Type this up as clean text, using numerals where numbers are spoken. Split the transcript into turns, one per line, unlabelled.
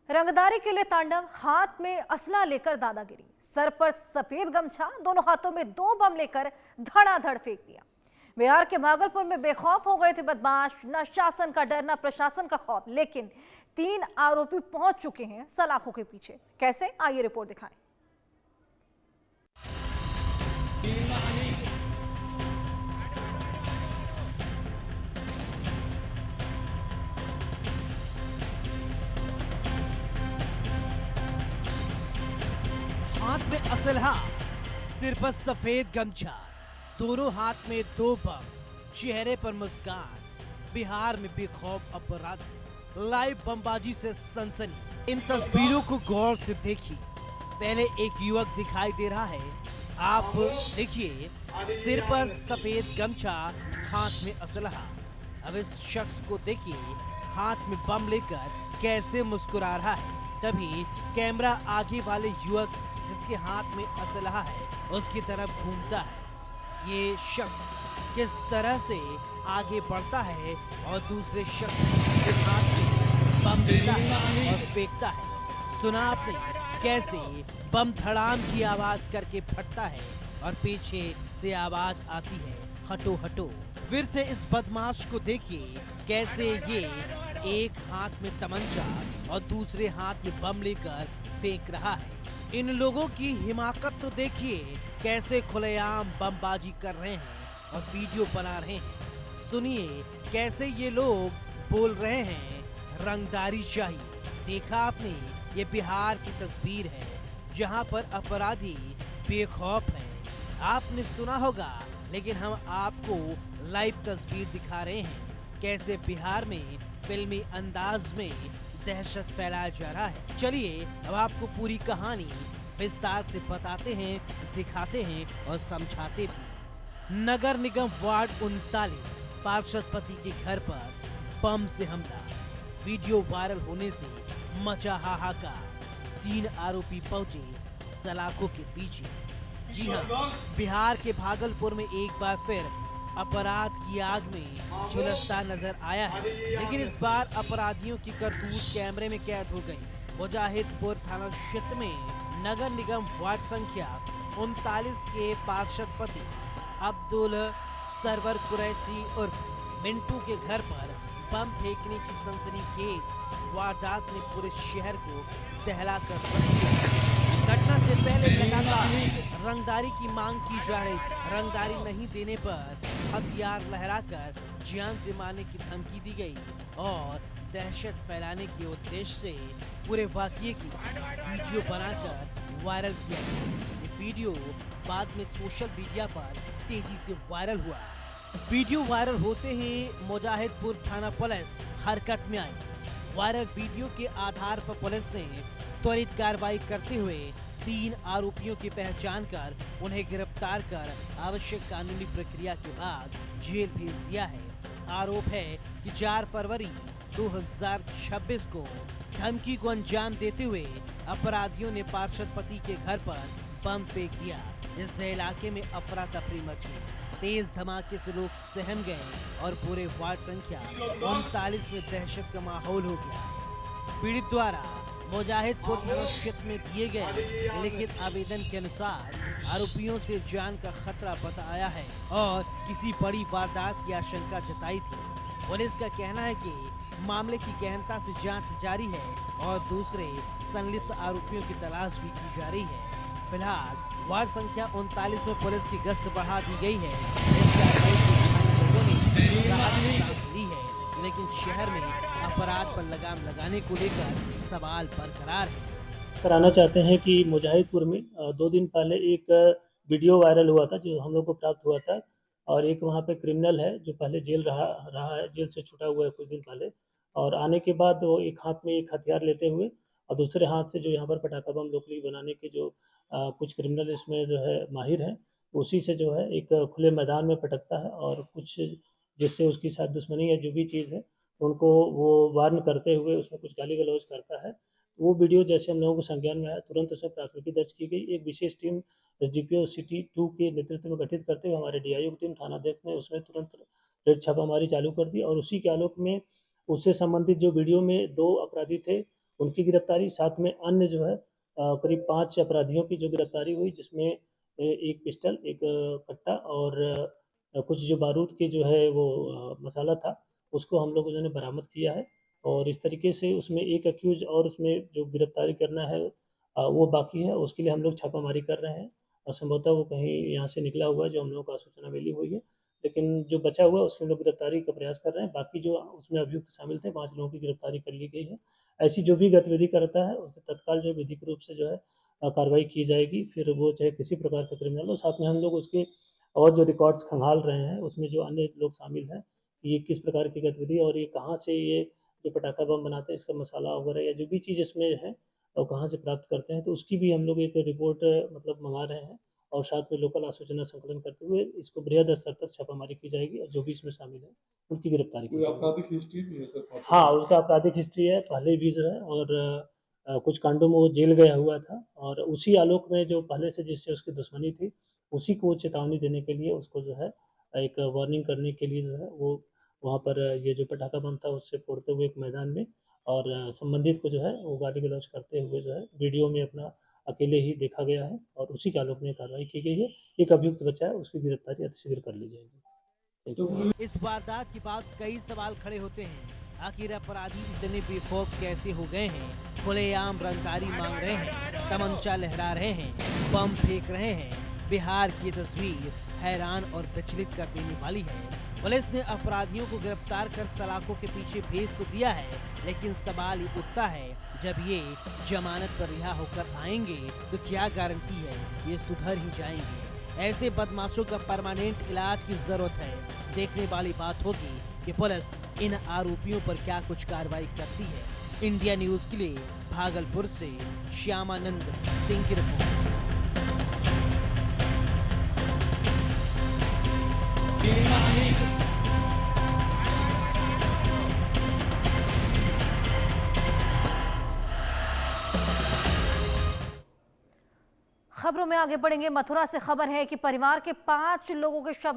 रंगदारी के लिए तांडव, हाथ में असला लेकर दादागिरी, सर पर सफेद गमछा, दोनों हाथों में दो बम लेकर धड़ाधड़ फेंक दिया। बिहार के भागलपुर में बेखौफ हो गए थे बदमाश। न शासन का डर, न प्रशासन का खौफ, लेकिन 3 आरोपी पहुंच चुके हैं सलाखों के पीछे। कैसे, आइए रिपोर्ट दिखाएं।
हाथ में असलहा, सिर पर सफेद गमछा, दोनों हाथ में दो बम, चेहरे पर मुस्कान। बिहार में बेखौफ अपराध, लाइव बमबाजी से सनसनी। इन तस्वीरों को गौर से देखिए। पहले एक युवक दिखाई दे रहा है, आप देखिए, सिर पर सफेद गमछा, हाथ में असलहा। अब इस शख्स को देखिए, हाथ में बम लेकर कैसे मुस्कुरा रहा है। तभी कैमरा आगे वाले युवक जिसके हाथ में असलहा है उसकी तरफ घूमता है। ये शख्स किस तरह से आगे बढ़ता है और दूसरे शख्स के हाथ में बम लेता है और फेंकता है। सुना आपने कैसे बम धड़ाम की आवाज करके फटता है और पीछे से आवाज आती है, हटो हटो। फिर से इस बदमाश को देखिए, कैसे ये एक हाथ में तमंचा और दूसरे हाथ में बम लेकर फेंक रहा है। इन लोगों की हिमाकत तो देखिए, कैसे खुलेआम बमबाजी कर रहे हैं और वीडियो बना रहे हैं। सुनिए कैसे ये लोग बोल रहे हैं, रंगदारी चाहिए। देखा आपने, ये बिहार की तस्वीर है जहां पर अपराधी बेखौफ हैं। आपने सुना होगा, लेकिन हम आपको लाइव तस्वीर दिखा रहे हैं, कैसे बिहार में फिल्मी अंदाज में दहशत फैलाया जा रहा है। चलिए अब आपको पूरी कहानी विस्तार से बताते हैं, दिखाते हैं और समझाते भी। नगर निगम वार्ड 39 पार्षद पति के घर पर बम से हमला, वीडियो वायरल होने से मचा हाहाकार। 3 आरोपी पहुंचे सलाखों के पीछे। जी हाँ, बिहार के भागलपुर में एक बार फिर अपराध की आग में झुलसता नजर आया है, लेकिन इस बार अपराधियों की करतूत कैमरे में कैद हो गई। मुजाहिदपुर थाना क्षेत्र में नगर निगम वार्ड संख्या 39 के पार्षद पति अब्दुल सरवर कुरैशी उर्फ मिंटू के घर पर बम फेंकने की सनसनीखेज वारदात ने पूरे शहर को दहला कर रख दिया। घटना से पहले लगातार रंगदारी की मांग की जा रही। रंगदारी नहीं देने पर हथियार लहराकर जान से मारने की धमकी दी गई और दहशत फैलाने के उद्देश्य से पूरे वाकये की वीडियो बनाकर वायरल किया गया। ये वीडियो बाद में सोशल मीडिया पर तेजी से वायरल हुआ। वीडियो वायरल होते ही मुजाहिदपुर थाना पुलिस हरकत में आई। वायरल वीडियो के आधार पर पुलिस ने त्वरित कार्रवाई करते हुए 3 आरोपियों की पहचान कर उन्हें गिरफ्तार कर आवश्यक कानूनी प्रक्रिया के बाद जेल भेज दिया है। आरोप है कि 4 फरवरी 2026 को धमकी को अंजाम देते हुए अपराधियों ने पार्षद पति के घर पर बम फेंक दिया, जिससे इलाके में अफरा तफरी मची। तेज धमाके से लोग सहम गए और पूरे वार्ड संख्या 39 में दहशत का माहौल हो गया। पीड़ित द्वारा मुजाहिदपुर थाना क्षेत्र में दिए गए लिखित आवेदन के अनुसार आरोपियों से जान का खतरा बताया है और किसी बड़ी वारदात की आशंका जताई थी। पुलिस का कहना है कि मामले की गहनता से जांच जारी है और दूसरे संलिप्त आरोपियों की तलाश भी की जा रही है। फिलहाल वार्ड संख्या 39 में पुलिस की गश्त बढ़ा दी गई है। इस कार्रवाई से स्थानीय लोगों ने राहत की सांस ली है, लेकिन शहर में अपराध पर लगाम लगाने को लेकर सवाल बरकरार है।
कराना चाहते हैं कि मुजाहिदपुर में 2 दिन पहले एक वीडियो वायरल हुआ था जो हम लोग को प्राप्त हुआ था, और एक वहाँ पे क्रिमिनल है जो पहले जेल रहा रहा है, जेल से छूटा हुआ है कुछ दिन पहले, और आने के बाद वो एक हाथ में एक हथियार लेते हुए और दूसरे हाथ से जो यहाँ पर पटाखा बम लोकली बनाने के जो कुछ क्रिमिनल इसमें जो है माहिर हैं, उसी से जो है एक खुले मैदान में पटकता है और कुछ जिससे उसकी शायद दुश्मनी है जो भी चीज़ है, उनको वो वार्न करते हुए उसमें कुछ गाली गलौज करता है। वो वीडियो जैसे हम लोगों को संज्ञान में आया, तुरंत उसमें प्राथमिकी दर्ज की गई। एक विशेष टीम एसडीपीओ सिटी 2 के नेतृत्व में गठित करते हुए हमारे डीआईओ की टीम थानाध्यक्ष ने उसमें तुरंत रेड छापामारी चालू कर दी और उसी के आलोक में उससे संबंधित जो वीडियो में 2 अपराधी थे, उनकी गिरफ्तारी, साथ में अन्य जो है करीब 5 अपराधियों की जो गिरफ्तारी हुई, जिसमें एक पिस्टल, एक कट्टा और कुछ जो बारूद के जो है वो मसाला था, उसको हम लोगों ने बरामद किया है। और इस तरीके से उसमें एक एक्यूज़ और उसमें जो गिरफ्तारी करना है वो बाकी है, उसके लिए हम लोग छापामारी कर रहे हैं और संभवतः वो कहीं यहाँ से निकला हुआ है, जो हम लोगों को सूचना मिली हुई है। लेकिन जो बचा हुआ है उसकी हम लोग गिरफ्तारी का प्रयास कर रहे हैं। बाकी जो उसमें अभियुक्त शामिल थे, 5 लोगों की गिरफ्तारी कर ली गई है। ऐसी जो भी गतिविधि करता है उसको तत्काल जो है विधिक रूप से जो है कार्रवाई की जाएगी। फिर वो चाहे किसी प्रकार का क्रिमिनल हो, साथ में हम लोग उसके और जो रिकॉर्ड्स खंगाल रहे हैं, उसमें जो अन्य लोग शामिल हैं, ये किस प्रकार की गतिविधि और ये कहाँ से ये जो पटाखा बम बनाते हैं, इसका मसाला वगैरह या जो भी चीज़ इसमें है और कहाँ से प्राप्त करते हैं, तो उसकी भी हम लोग एक रिपोर्ट मतलब मँगा रहे हैं और साथ में लोकल सूचना संकलन करते हुए इसको बृहद स्तर तक छापामारी की जाएगी और जो भी इसमें शामिल है, उनकी गिरफ्तारी की
कोई
जाएगी।
आपराधिक हिस्ट्री भी है सर?
हाँ, उसका आपराधिक हिस्ट्री है, पहले भी जो है और कुछ कांडों में वो जेल गया हुआ था और उसी आलोक में जो पहले से जिससे उसकी दुश्मनी थी, उसी को चेतावनी देने के लिए उसको जो है एक वार्निंग करने के लिए जो है वो वहाँ पर ये जो पटाखा बम था उससे फोड़ते हुए एक मैदान में और संबंधित को जो है वो गाली-गलौज करते हुए जो है वीडियो में अपना अकेले ही देखा गया है और उसी के आलोक में कार्रवाई की गई है। एक अभियुक्त बचा है, उसकी गिरफ्तारी अतिशीघ्र कर ली जाएगी।
इस वारदात के बाद कई सवाल खड़े होते हैं। आखिर अपराधी इतने बेखौफ कैसे हो गए हैं? खुलेआम रंगदारी मांग रहे हैं, तमंचा लहरा रहे हैं, बम फेंक रहे हैं। बिहार की तस्वीर हैरान और विचलित कर देने वाली है। पुलिस ने अपराधियों को गिरफ्तार कर सलाखों के पीछे भेज तो दिया है, लेकिन सवाल ये उठता है, जब ये जमानत पर रिहा होकर आएंगे तो क्या गारंटी है ये सुधर ही जाएंगे? ऐसे बदमाशों का परमानेंट इलाज की जरूरत है। देखने वाली बात होगी कि पुलिस इन आरोपियों पर क्या कुछ कार्रवाई करती है। इंडिया न्यूज के लिए भागलपुर से श्यामानंद सिंह की रिपोर्ट।
खबरों में आगे बढ़ेंगे। मथुरा से खबर है कि परिवार के 5 लोगों के शव